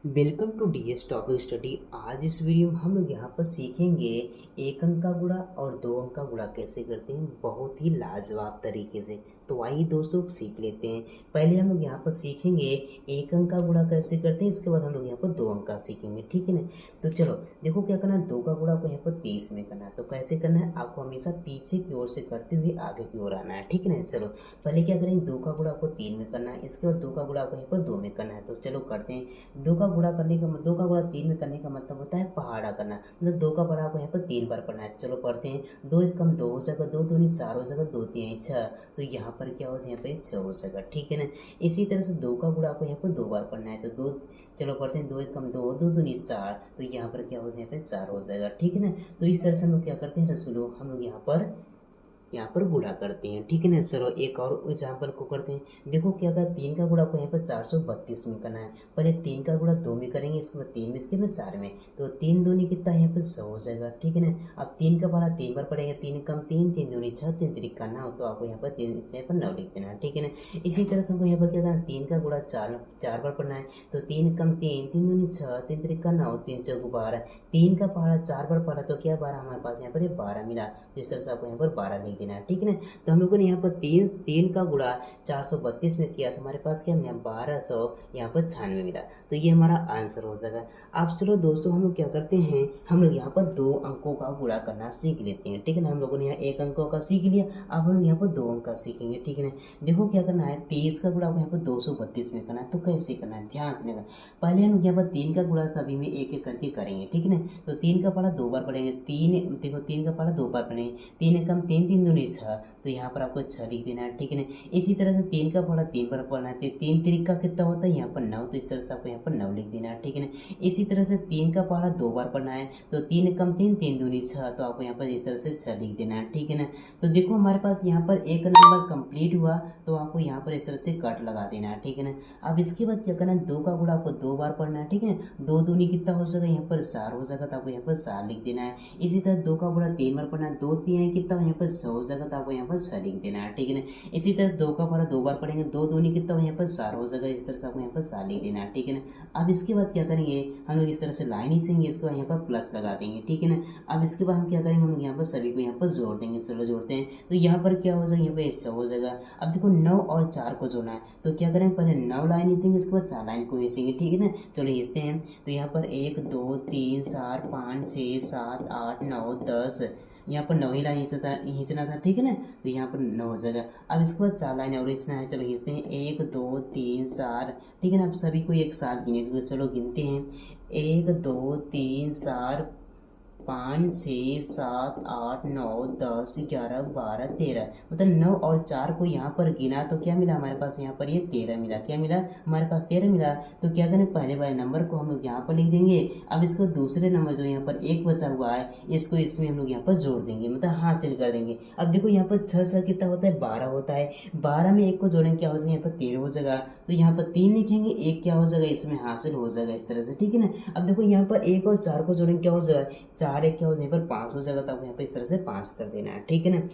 Welcome to DS topic study. आज इस video में हम लोग यहाँ पर सीखेंगे एक अंक का गुणा और दो अंक का गुणा कैसे करते हैं, बहुत ही लाजवाब तरीके से। तो आइए दोस्तों सीख लेते हैं। पहले हम लोग यहाँ पर सीखेंगे एक अंक का गुणा कैसे करते हैं, इसके बाद हम लोग यहाँ पर दो अंक का सीखेंगे, ठीक है ना। तो चलो देखो क्या करना है, दो का गुणा को यहाँ पर 30 में करना है। तो कैसे करना है, आपको हमेशा पीछे की ओर से करते हुए आगे की ओर आना है, ठीक है ना। चलो पहले क्या करेंगे, दो का गुणा को 3 में करना है, इसके बाद दो का गुणा को यहाँ पर 2 में करना है। तो चलो करते हैं। दो का गुणा 3 में करने का मतलब होता है पहाड़ा करना, मतलब दो का पहाड़ा को यहाँ पर 3 बार पढ़ना है। तो चलो पढ़ते हैं। दो एक कम दो हो जाएगा, दो दूनी 4 हो जाएगा, दो तीन 6। तो यहाँ पर क्या हो जाएगा, यहाँ पे 6 हो जाएगा, ठीक है ना। इसी तरह से दो का गुणा को यहाँ पर 2 बार पढ़ना है। तो दो, चलो पढ़ते हैं। दो एक कम दो, दो दूनी 4। तो यहाँ पर क्या हो जाएगा, यहाँ पे 4 हो जाएगा, ठीक है ना। तो इस तरह से हम लोग क्या करते हैं रसूलो, हम लोग यहाँ पर गुणा करते हैं, ठीक है ना। चलो एक और एग्जाम्पल को करते हैं। देखो क्या कहा, 3 का गुणा को यहाँ पर 432 में करना है। पहले 3 का गुणा 2 में करेंगे, इसके बाद 3 में, इसके बाद 4 में। तो 3 दूनी कितना है, यहाँ पर 100 हो जाएगा, ठीक है ना। अब 3 का पढ़ा 3 बार पढ़ेंगे, 3 कम 3, 3 दूनी 6, 3 तिरिक 9। तो आपको यहाँ पर 3 इसमें पर 9 लिख देना है, ठीक है ना। इसी तरह से हमको यहाँ पर क्या करना है, 3 का गुणा 4 बार पढ़ना है। तो 3 कम 3, 3 दूनी 6, 3 तिरिक 9, 3 चौक 12। 3 का पढ़ा 4 बार पढ़ा तो क्या 12 हमारे पास यहाँ पर 12 मिला। तो इस तरह से आपको यहाँ पर 12 लिख देना है, ठीक है ना। तो हम लोगों ने यहाँ पर तीन का गुणा 432 में किया, तो हमारे पास क्या मिला, 1200 यहाँ पर 96 मिला। तो ये हमारा आंसर हो जाएगा। अब चलो दोस्तों हम लोग क्या करते हैं, हम लोग यहाँ पर दो अंकों का गुणा करना सीख लेते हैं, ठीक है ना। हम लोगों ने यहाँ एक अंकों का सीख लिया, अब हम लोग यहाँ पर दो अंक का सीखेंगे, ठीक है ना। देखो क्या करना है, 23 का गुणा को यहाँ पर 232 में करना है। तो कैसे करना है, ध्यान से लेना। पहले हम यहाँ पर 3 का गुणा सभी में एक एक करके करेंगे, ठीक है ना। तो 3 का पढ़ा 2 बार पढ़ेंगे, देखो 3 का पढ़ा 2 बार पढ़ेंगे, 3 कम 3, 3 दूनी 6। तो यहाँ पर आपको 6 लिख देना है, ठीक है ना। इसी तरह से 3 का पढ़ा 3 बार पढ़ना है, तो 3 तिरिक कितना होता है, यहाँ पर 9। तो इस तरह से आपको यहाँ पर 9 लिख देना है, ठीक है ना। इसी तरह से 3 का पढ़ा 2 बार पढ़ना है, तो 3 कम 3, 3 दूनी 6। तो आपको यहाँ पर इस तरह से 6 लिख देना है, ठीक है ना। तो देखो हमारे पास यहाँ पर एक नंबर कंप्लीट हुआ, तो आपको यहाँ पर इस तरह से कट लगा देना है, ठीक है ना। अब इसके बाद क्या करना है, 2 का गुणा आपको 2 बार पढ़ना है, ठीक है। 2 दूनी कितना हो जाएगा, यहाँ पर 4 हो जाएगा। तो आपको यहाँ पर 4 लिख देना है। इसी तरह 2 का गुणा 3 बार पढ़ना है, 2 3 कितना यहाँ पर 100 हो जाएगा। तो आपको यहाँ पर 6 लिख देना है, ठीक है ना। इसी तरह 2 का पढ़ा 2 बार पढ़ेंगे, 2 दूनी कितना यहाँ पर 4 हो जाएगा। इस तरह से आपको यहाँ पर 4 लिख देना है, ठीक है ना। अब इसके बाद क्या करेंगे, हम लोग इस तरह से लाइन खींचेंगे, इसके बाद यहाँ पर प्लस लगा देंगे, ठीक है ना। अब इसके बाद हम क्या करेंगे, हम लोग यहाँ पर सभी को यहाँ पर जोड़ देंगे। चलो जोड़ते हैं। तो यहाँ पर क्या हो जाएगा, यहाँ पर 6 हो जाएगा। अब देखो 9 और 4 को जोड़ना है, तो क्या करेंगे, पहले 9 लाइन खींचेंगे, इसके बाद 4 लाइन को खींचेंगे, ठीक है ना। चलो खींचते हैं। तो यहाँ पर 1 2 3 4 5 6 7 8 9 10, यहाँ पर 9 ही लाइन खींचना था, ठीक है ना। तो यहाँ पर 9 हो जाएगा। अब इसके बाद 4 लाइन और खींचना है। चलो खींचते हैं। 1 2 3 4, ठीक है ना। अब सभी को एक साथ गिने, तो चलो गिनते हैं। 1 2 3 4 5 6 7 8 9 10 11 12 13, मतलब 9 और 4 को यहाँ पर गिना तो क्या मिला हमारे पास, यहाँ पर ये 13 मिला। क्या मिला हमारे पास, 13 मिला। तो क्या करें, पहले वाले नंबर को हम लोग यहाँ पर लिख देंगे। अब इसको दूसरे नंबर जो यहाँ पर एक बचा हुआ है, इसको इसमें हम लोग यहाँ पर जोड़ देंगे, मतलब हासिल कर देंगे। अब देखो यहाँ पर 6 कितना होता है, 12 होता है। 12 में एक को जोड़ेंगे, क्या हो जाएगा, यहाँ पर 13 हो जाएगा। तो यहाँ पर 3 लिखेंगे, एक क्या हो जाएगा, इसमें हासिल हो जाएगा, इस तरह से, ठीक है ना। अब देखो यहाँ पर 1 और 4 को जोड़ेंगे, क्या हो जाएगा, 4 1 क्या हो जाएगा, यहाँ पर 5 हो जाएगा। तो आपको यहाँ पर इस तरह से 5 कर देना है, ठीक है ना।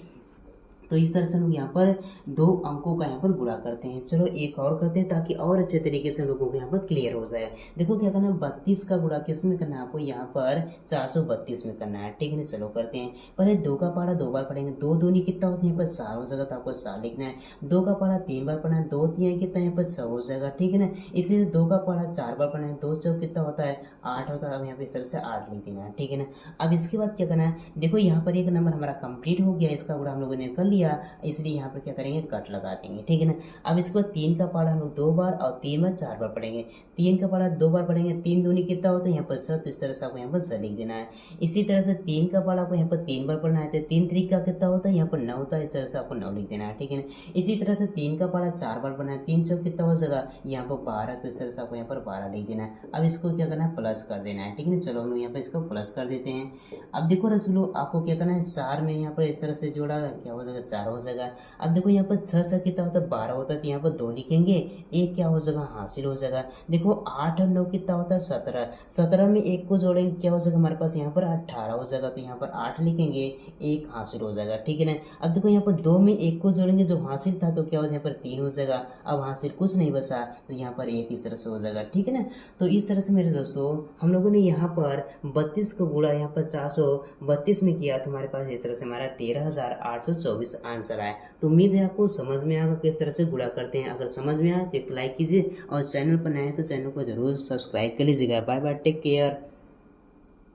तो इस तरह से हम लोग यहाँ पर दो अंकों का यहाँ पर गुणा करते हैं। चलो एक और करते हैं, ताकि और अच्छे तरीके से हम लोगों को यहाँ पर क्लियर हो जाए। देखो क्या करना है, 32 का गुणा किस में करना है, आपको यहाँ पर 432 में करना है, ठीक है ना। चलो करते हैं। पहले 2 का पहाड़ा 2 बार पढ़ेंगे, 2 दूनी कितना हो, यहाँ पर 4 हो जाएगा। तो आपको 4 लिखना है। 2 का पहाड़ा 3 बार पढ़ना है, 2 3 कितना यहाँ पर 6 हो जाएगा, ठीक है ना। इसी 2 का पहाड़ा 4 बार पढ़ना है, 2 चौक कितना होता है, 8 होता है। अब यहाँ पर इस तरह से 8 लिख देना है, ठीक है ना। अब इसके बाद क्या करना है, देखो यहाँ पर एक नंबर हमारा कंप्लीट हो गया, इसका गुणा हम लोगों ने कर लिया, इसलिए यहाँ पर क्या करेंगे, कट लगा देंगे, ठीक है ना। अब इसके बाद 3 का पहाड़ा हम लोग 2 बार और 3 बार 4 बार पढ़ेंगे। 3 का पहाड़ा 2 बार पढ़ेंगे, 3 दूनी कितना होता है, यहाँ पर 7। तो इस तरह से आपको यहाँ पर 7 लिख देना है। इसी तरह से 3 का पहाड़ा को यहाँ पर 3 बार पढ़ना है, तो 3 3 का कितना होता है, यहाँ पर 9 होता है। इस तरह से आपको 9 लिख देना है, ठीक है ना। इसी तरह से 3 का पहाड़ा 4 बार पढ़ना है, 3 चौक कितना हो जाएगा, यहाँ पर 12। तो इस तरह से आपको यहाँ पर 12 लिख देना है। अब इसको क्या करना है, प्लस कर देना है, ठीक है ना। चलो हम लोग यहाँ पर इसको प्लस कर देते हैं। अब देखो रसूलो, आपको क्या करना है, 4 में यहाँ पर इस तरह से जोड़ा, क्या हो जाएगा, 4 हो जाएगा। अब देखो यहाँ पर 6 से कितना होता है 12 होता है, तो यहाँ पर 2 लिखेंगे, एक क्या हो जाएगा हासिल हो जाएगा। देखो 8 और 9 कितना होता है 17, 17 में एक को जोड़ेंगे क्या हो जाएगा हमारे पास यहाँ पर 18 हो जाएगा, तो यहाँ पर 8 लिखेंगे, एक हासिल हो जाएगा, ठीक है ना। अब देखो यहाँ पर 2 में एक को जोड़ेंगे जो हासिल था तो क्या हो जाएगा यहाँ पर 3 हो जाएगा, अब हासिल कुछ नहीं बचा तो यहाँ पर 1 इस तरह से हो जाएगा, ठीक है ना। तो इस तरह से मेरे दोस्तों हम लोगों ने यहाँ पर 32 को गुणा यहाँ पर 432 में किया तो हमारे पास इस तरह से हमारा 13,824 आंसर आया। तो उम्मीद है आपको समझ में आएगा किस तरह से गुणा करते हैं। अगर समझ में आए तो एक लाइक कीजिए और चैनल पर नए हैं तो चैनल को जरूर सब्सक्राइब कर लीजिएगा। Bye bye, take care.